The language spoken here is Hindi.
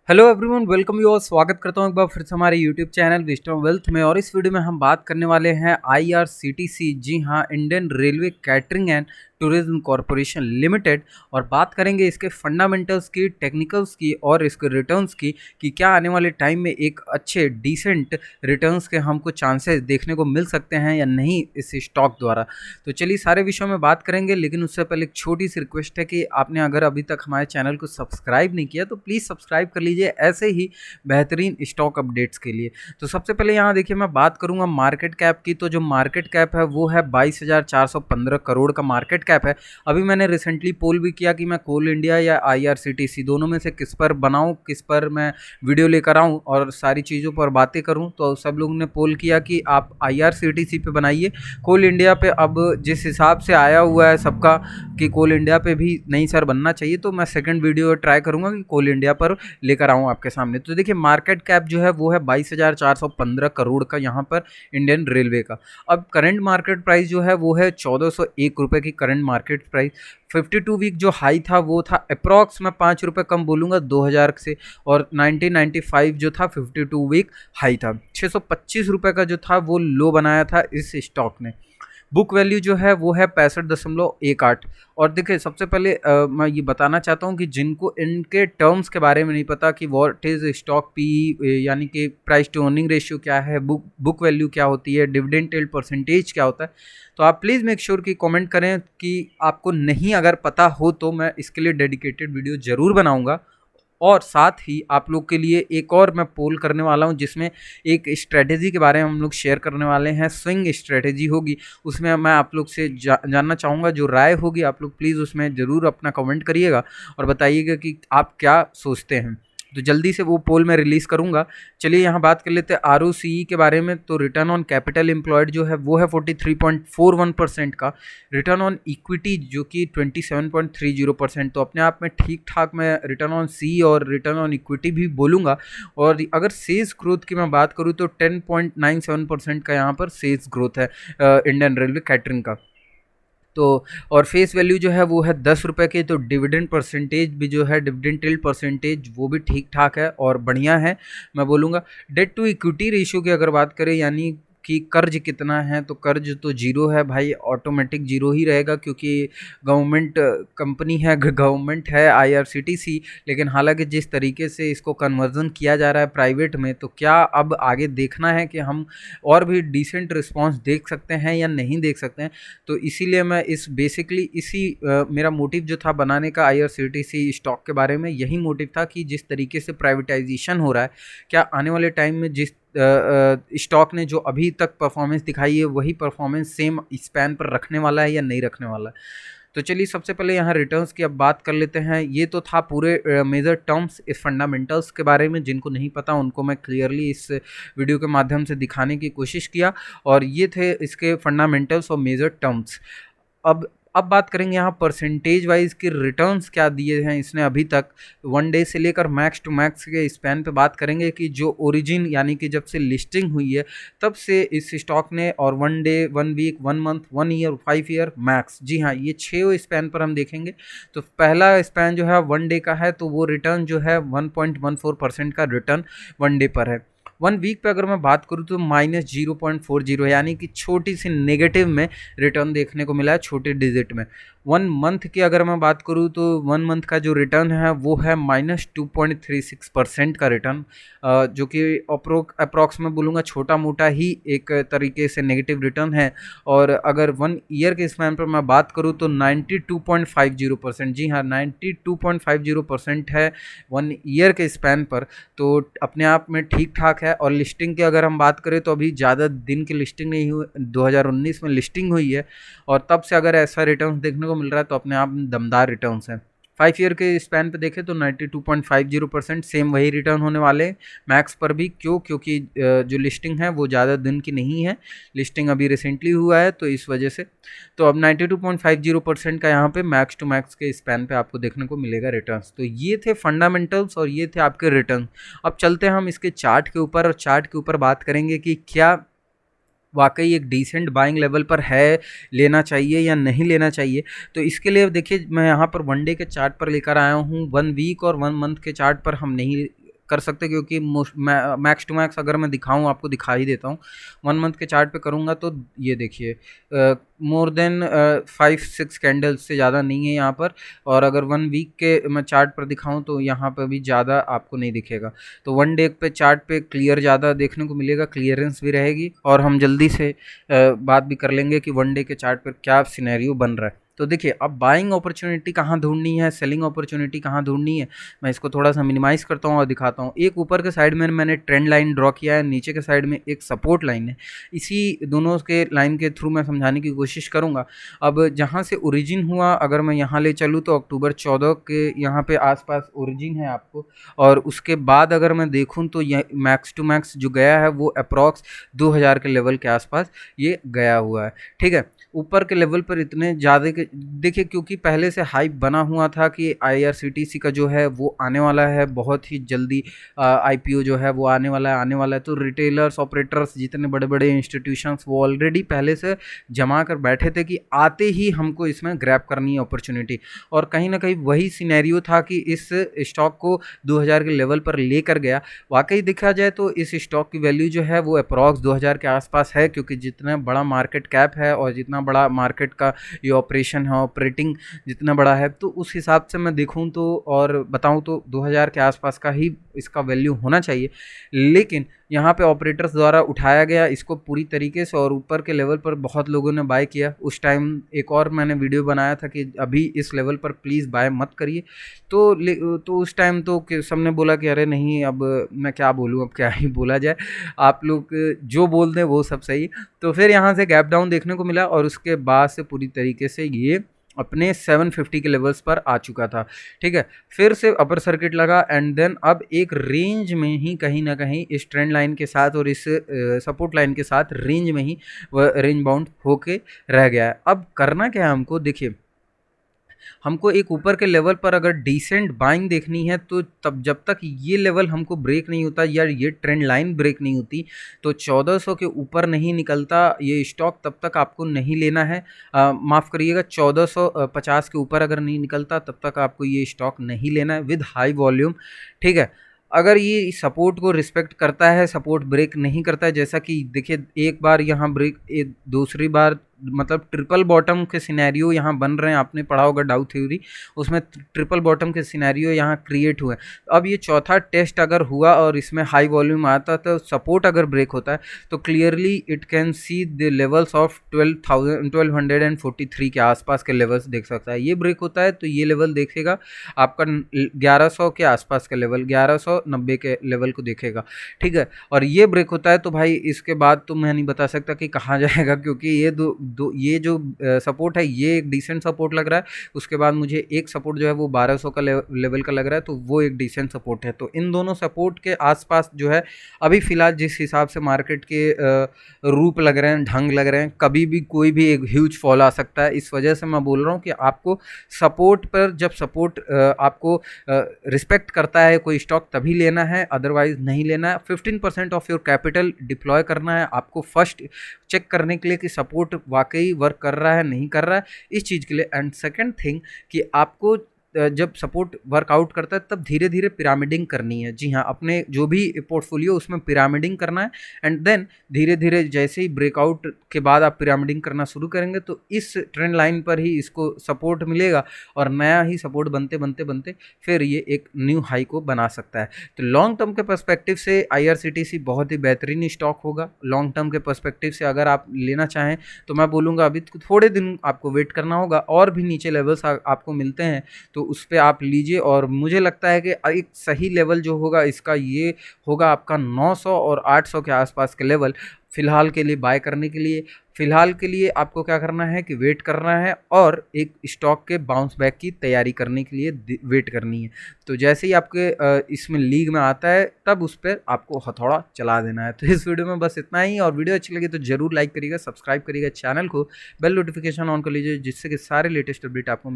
हेलो एवरीवन, वेलकम यू और स्वागत करता हूं एक बार फिर से हमारे यूट्यूब चैनल विस्टम वेल्थ में। और इस वीडियो में हम बात करने वाले हैं आईआरसीटीसी, जी हां, Indian railway catering and tourism corporation limited. और बात करेंगे इसके फंडामेंटल्स की, टेक्निकल्स की और इसके रिटर्न्स की कि क्या आने वाले टाइम में एक अच्छे डिसेंट रिटर्न्स के हमको चांसेस देखने को मिल सकते हैं या नहीं इस स्टॉक द्वारा। तो चलिए सारे विषयों में बात करेंगे, लेकिन उससे पहले एक छोटी सी रिक्वेस्ट है कि आपने अगर अभी तक हमारे चैनल को सब्सक्राइब नहीं किया तो प्लीज़ सब्सक्राइब कर लीजिए ऐसे ही बेहतरीन स्टॉक अपडेट्स के लिए। तो सबसे पहले यहाँ देखिए, मैं बात करूँगा मार्केट कैप की। तो जो मार्केट कैप है वो है 22,415 करोड़ का मार्केट कैप है। अभी मैंने रिसेंटली पोल भी किया कि मैं कोल इंडिया या आईआरसीटीसी दोनों में से किस पर बनाऊं, किस पर मैं वीडियो लेकर आऊं और सारी चीज़ों पर बातें करूं। तो सब लोगों ने पोल किया कि आप आईआरसीटीसी पे बनाइए। कोल इंडिया पे अब जिस हिसाब से आया हुआ है सबका कि कोल इंडिया पे भी नहीं सर बनना चाहिए, तो मैं सेकंड वीडियो ट्राई करूंगा कि कोल इंडिया पर लेकर आऊँ आपके सामने। तो देखिए मार्केट कैप जो है वो है 22,415 करोड़ का यहाँ पर इंडियन रेलवे का। अब करंट मार्केट प्राइस जो है वो है 1401 रुपये की करंट मार्केट प्राइस। 52 वीक जो हाई था वो था अप्रॉक्स, मैं 5 रुपये कम बोलूँगा, 2000 से। और 1995 जो था 52 वीक हाई था। 625 रुपये का जो था वो लो बनाया था इस स्टॉक ने। बुक वैल्यू जो है वो है 65.18। और देखिए सबसे पहले मैं ये बताना चाहता हूँ कि जिनको इनके टर्म्स के बारे में नहीं पता कि व्हाट इज स्टॉक पी, यानी कि प्राइस टू अर्निंग रेशियो क्या है, बुक वैल्यू क्या होती है, डिविडेंड यील्ड परसेंटेज क्या होता है, तो आप प्लीज़ मेक श्योर कि कमेंट करें कि आपको नहीं अगर पता हो तो मैं इसके लिए डेडिकेटेड वीडियो ज़रूर बनाऊंगा। और साथ ही आप लोग के लिए एक और मैं पोल करने वाला हूं जिसमें एक स्ट्रेटेजी के बारे में हम लोग शेयर करने वाले हैं। स्विंग स्ट्रेटेजी होगी, उसमें मैं आप लोग से जानना चाहूँगा, जो राय होगी आप लोग प्लीज़ उसमें ज़रूर अपना कमेंट करिएगा और बताइएगा कि आप क्या सोचते हैं। तो जल्दी से वो पोल मैं रिलीज़ करूँगा। चलिए यहाँ बात कर लेते हैं आरओसीई के बारे में। तो रिटर्न ऑन कैपिटल एम्प्लॉयड जो है वो है 43.41% का। रिटर्न ऑन इक्विटी जो कि 27.30%। तो अपने आप में ठीक ठाक मैं रिटर्न ऑन सी और रिटर्न ऑन इक्विटी भी बोलूँगा। और अगर सेल्स ग्रोथ की मैं बात करूँ तो 10.97% का यहाँ पर सेल्स ग्रोथ है इंडियन रेलवे कैटरिंग का। तो और फेस वैल्यू जो है वो है 10 रुपये की। तो डिविडेंड परसेंटेज भी जो है, डिविडेंड यील्ड परसेंटेज, वो भी ठीक ठाक है और बढ़िया है मैं बोलूँगा। डेट टू इक्विटी रेशियो की अगर बात करें, यानी कि कर्ज कितना है, तो कर्ज तो जीरो है भाई, ऑटोमेटिक जीरो ही रहेगा क्योंकि गवर्नमेंट कंपनी है, गवर्नमेंट है आईआरसीटीसी। लेकिन हालांकि जिस तरीके से इसको कन्वर्जन किया जा रहा है प्राइवेट में, तो क्या अब आगे देखना है कि हम और भी डिसेंट रिस्पांस देख सकते हैं या नहीं देख सकते हैं। तो इसीलिए मैं इस बेसिकली इसी मेरा मोटिव जो था बनाने का आईआरसीटीसी स्टॉक के बारे में, यही मोटिव था कि जिस तरीके से प्राइवेटाइजेशन हो रहा है, क्या आने वाले टाइम में जिस स्टॉक ने जो अभी तक परफॉर्मेंस दिखाई है वही परफॉर्मेंस सेम स्पैन पर रखने वाला है या नहीं रखने वाला है। तो चलिए सबसे पहले यहाँ रिटर्न्स की अब बात कर लेते हैं। ये तो था पूरे मेजर टर्म्स इस फंडामेंटल्स के बारे में, जिनको नहीं पता उनको मैं क्लियरली इस वीडियो के माध्यम से दिखाने की कोशिश किया। और ये थे इसके फंडामेंटल्स और मेजर टर्म्स। अब बात करेंगे यहाँ परसेंटेज वाइज कि रिटर्न्स क्या दिए हैं इसने अभी तक, वन डे से लेकर मैक्स टू मैक्स के स्पैन पे बात करेंगे कि जो ओरिजिन यानी कि जब से लिस्टिंग हुई है तब से इस स्टॉक ने, और one day, one week, one month, one year, 5 year max, जी हाँ, ये 6 स्पैन पर हम देखेंगे। तो पहला स्पैन जो है वन डे का है, तो वो रिटर्न जो है 1.14% का रिटर्न वन डे पर है। वन वीक पे अगर मैं बात करूँ तो -0.40, यानी कि छोटी सी नेगेटिव में रिटर्न देखने को मिला है, छोटे डिजिट में। वन मंथ की अगर मैं बात करूँ तो वन मंथ का जो रिटर्न है वो है -2.36% का रिटर्न, जो कि अप्रॉक्स में बोलूँगा छोटा मोटा ही एक तरीके से नेगेटिव रिटर्न है। और अगर वन ईयर के स्पैन पर मैं बात करूँ तो 92.50%, जी हाँ, 92.50% है वन ईयर के स्पैन पर। तो अपने आप में ठीक ठाक है। और लिस्टिंग की अगर हम बात करें तो अभी ज़्यादा दिन की लिस्टिंग नहीं हुई, 2019 में लिस्टिंग हुई है और तब से अगर ऐसा रिटर्न्स देखने को मिल रहा है तो अपने आप में दमदार रिटर्न्स हैं। 5 ईयर के स्पैन पे देखें तो 92.50% सेम वही रिटर्न होने वाले हैं मैक्स पर भी। क्योंकि जो लिस्टिंग है वो ज़्यादा दिन की नहीं है, लिस्टिंग अभी रिसेंटली हुआ है तो इस वजह से। तो अब 92.50% का यहाँ पे मैक्स टू मैक्स के स्पैन पे आपको देखने को मिलेगा रिटर्न्स। तो ये थे फंडामेंटल्स और ये थे आपके रिटर्न। अब चलते हैं हम इसके चार्ट के ऊपर, और चार्ट के ऊपर बात करेंगे कि क्या वाकई एक डिसेंट बाइंग लेवल पर है, लेना चाहिए या नहीं लेना चाहिए। तो इसके लिए देखिए मैं यहाँ पर वन डे के चार्ट पर लेकर आया हूँ, वन वीक और वन मंथ के चार्ट पर हम नहीं कर सकते, क्योंकि मैक्स टू मैक्स अगर मैं दिखाऊँ, आपको दिखा ही देता हूँ। 1 मंथ के चार्ट पे करूँगा तो ये देखिए मोर देन 5-6 कैंडल्स से ज़्यादा नहीं है यहाँ पर। और अगर 1 वीक के मैं चार्ट पर दिखाऊँ तो यहाँ पर भी ज़्यादा आपको नहीं दिखेगा। तो 1 डे पे चार्ट पे क्लियर ज़्यादा देखने को मिलेगा, क्लियरेंस भी रहेगी, और हम जल्दी से बात भी कर लेंगे कि 1 डे के चार्ट पर क्या सिनेरियो बन रहा है। तो देखिए, अब बाइंग अपॉर्चुनिटी कहाँ ढूंढनी है, सेलिंग अपॉर्चुनिटी कहाँ ढूंढनी है, मैं इसको थोड़ा सा मिनिमाइज़ करता हूँ और दिखाता हूँ। एक ऊपर के साइड में मैंने ट्रेंड लाइन ड्रॉ किया है, नीचे के साइड में एक सपोर्ट लाइन है। इसी दोनों के लाइन के थ्रू मैं समझाने की कोशिश करूँगा। अब जहाँ से ओरिजिन हुआ, अगर मैं यहाँ ले चलूँ तो अक्टूबर 14 के यहाँ पे आसपास ओरिजिन है आपको, और उसके बाद अगर मैं देखूँ तो यह मैक्स टू मैक्स जो गया है वो अप्रॉक्स 2000 के लेवल के आसपास ये गया हुआ है। ठीक है, ऊपर के लेवल पर इतने ज़्यादा के देखिए, क्योंकि पहले से हाइप बना हुआ था कि आईआरसीटीसी का जो है वो आने वाला है बहुत ही जल्दी, आईपीओ जो है वो आने वाला है। तो रिटेलर्स, ऑपरेटर्स, जितने बड़े बड़े इंस्टीट्यूशंस वो ऑलरेडी पहले से जमा कर बैठे थे कि आते ही हमको इसमें ग्रैब करनी है अपॉर्चुनिटी। और कहीं ना कहीं वही सिनेरियो था कि इस स्टॉक को 2000 के लेवल पर लेकर गया। वाकई देखा जाए तो इस स्टॉक की वैल्यू जो है वो अप्रॉक्स 2000 के आसपास है, क्योंकि जितना बड़ा मार्केट कैप है और जितना बड़ा मार्केट का ये ऑपरेशन है, ऑपरेटिंग जितना बड़ा है, तो उस हिसाब से मैं देखूं तो और बताऊं तो 2000 के आसपास का ही इसका वैल्यू होना चाहिए। लेकिन यहाँ पे ऑपरेटर्स द्वारा उठाया गया इसको पूरी तरीके से, और ऊपर के लेवल पर बहुत लोगों ने बाय किया। उस टाइम एक और मैंने वीडियो बनाया था कि अभी इस लेवल पर प्लीज़ बाय मत करिए। तो उस टाइम तो सबने बोला कि अरे नहीं, अब मैं क्या बोलूँ, अब क्या ही बोला जाए, आप लोग जो बोल दें वो सब सही। तो फिर यहाँ से गैप डाउन देखने को मिला, और उसके बाद से पूरी तरीके से ये अपने 750 के लेवल्स पर आ चुका था। ठीक है, फिर से अपर सर्किट लगा, एंड देन अब एक रेंज में ही कहीं ना कहीं इस ट्रेंड लाइन के साथ और इस सपोर्ट लाइन के साथ रेंज में ही वह रेंज बाउंड होके रह गया है। अब करना क्या है हमको, देखिए हमको एक ऊपर के लेवल पर अगर डिसेंट बाइंग देखनी है तो तब जब तक ये लेवल हमको ब्रेक नहीं होता या ये ट्रेंड लाइन ब्रेक नहीं होती, तो 1400 के ऊपर नहीं निकलता ये स्टॉक, तब तक आपको नहीं लेना है। माफ़ करिएगा, 1450 के ऊपर अगर नहीं निकलता तब तक आपको ये स्टॉक नहीं लेना है विद हाई वॉल्यूम। ठीक है, अगर ये सपोर्ट को रिस्पेक्ट करता है, सपोर्ट ब्रेक नहीं करता है, जैसा कि देखिए एक बार यहाँ ब्रेक, दूसरी बार मतलब ट्रिपल बॉटम के सिनेरियो यहाँ बन रहे हैं। आपने पढ़ा होगा डाउ थ्योरी, उसमें ट्रिपल बॉटम के सिनेरियो यहाँ क्रिएट हुए। अब ये चौथा टेस्ट अगर हुआ और इसमें हाई वॉल्यूम आता तो सपोर्ट अगर ब्रेक होता है तो clearly it can see the levels of 1243 के आसपास के लेवल्स देख सकता है। ये ब्रेक होता है तो ये लेवल देखेगा आपका 1100 के आसपास का लेवल, 1190 के लेवल को देखेगा। ठीक है, और ये ब्रेक होता है तो भाई इसके बाद तो मैं नहीं बता सकता कि कहाँ जाएगा, क्योंकि ये जो सपोर्ट है ये एक डिसेंट सपोर्ट लग रहा है। उसके बाद मुझे एक सपोर्ट जो है वो 1200 का लेवल का लग रहा है, तो वो एक डिसेंट सपोर्ट है। तो इन दोनों सपोर्ट के आसपास जो है अभी फिलहाल जिस हिसाब से मार्केट के रूप लग रहे हैं, ढंग लग रहे हैं, कभी भी कोई भी एक ह्यूज फॉल आ सकता है। इस वजह से मैं बोल रहा हूँ कि आपको सपोर्ट पर, जब सपोर्ट आपको रिस्पेक्ट करता है कोई स्टॉक, तभी लेना है, अदरवाइज नहीं लेना है। 15% ऑफ योर कैपिटल डिप्लॉय करना है आपको फर्स्ट चेक करने के लिए कि सपोर्ट वाकई वर्क कर रहा है नहीं कर रहा है, इस चीज़ के लिए। एंड सेकंड थिंग कि आपको जब सपोर्ट वर्कआउट करता है तब धीरे धीरे पिरामिडिंग करनी है। जी हाँ, अपने जो भी पोर्टफोलियो उसमें पिरामिडिंग करना है, एंड देन धीरे धीरे जैसे ही ब्रेकआउट के बाद आप पिरामिडिंग करना शुरू करेंगे तो इस ट्रेंड लाइन पर ही इसको सपोर्ट मिलेगा, और नया ही सपोर्ट बनते बनते बनते फिर ये एक न्यू हाई को बना सकता है। तो लॉन्ग टर्म के पर्सपेक्टिव से आईआरसीटीसी बहुत ही बेहतरीन स्टॉक होगा। लॉन्ग टर्म के पर्सपेक्टिव से अगर आप लेना चाहें तो मैं बोलूँगा अभी थोड़े दिन आपको वेट करना होगा, और भी नीचे लेवल्स आपको मिलते हैं तो उस पे आप लीजिए। और मुझे लगता है कि एक सही लेवल जो होगा इसका ये होगा आपका 900 और 800 के आसपास के लेवल फिलहाल के लिए बाय करने के लिए। फिलहाल के लिए आपको क्या करना है कि वेट करना है और एक स्टॉक के बाउंस बैक की तैयारी करने के लिए वेट करनी है। तो जैसे ही आपके इसमें लीग में आता है तब उस पर आपको हथौड़ा चला देना है। तो इस वीडियो में बस इतना ही, और वीडियो अच्छी लगी तो जरूर लाइक करिएगा, सब्सक्राइब करिएगा चैनल को, बेल नोटिफिकेशन ऑन कर लीजिए, जिससे कि सारे लेटेस्ट अपडेट आपको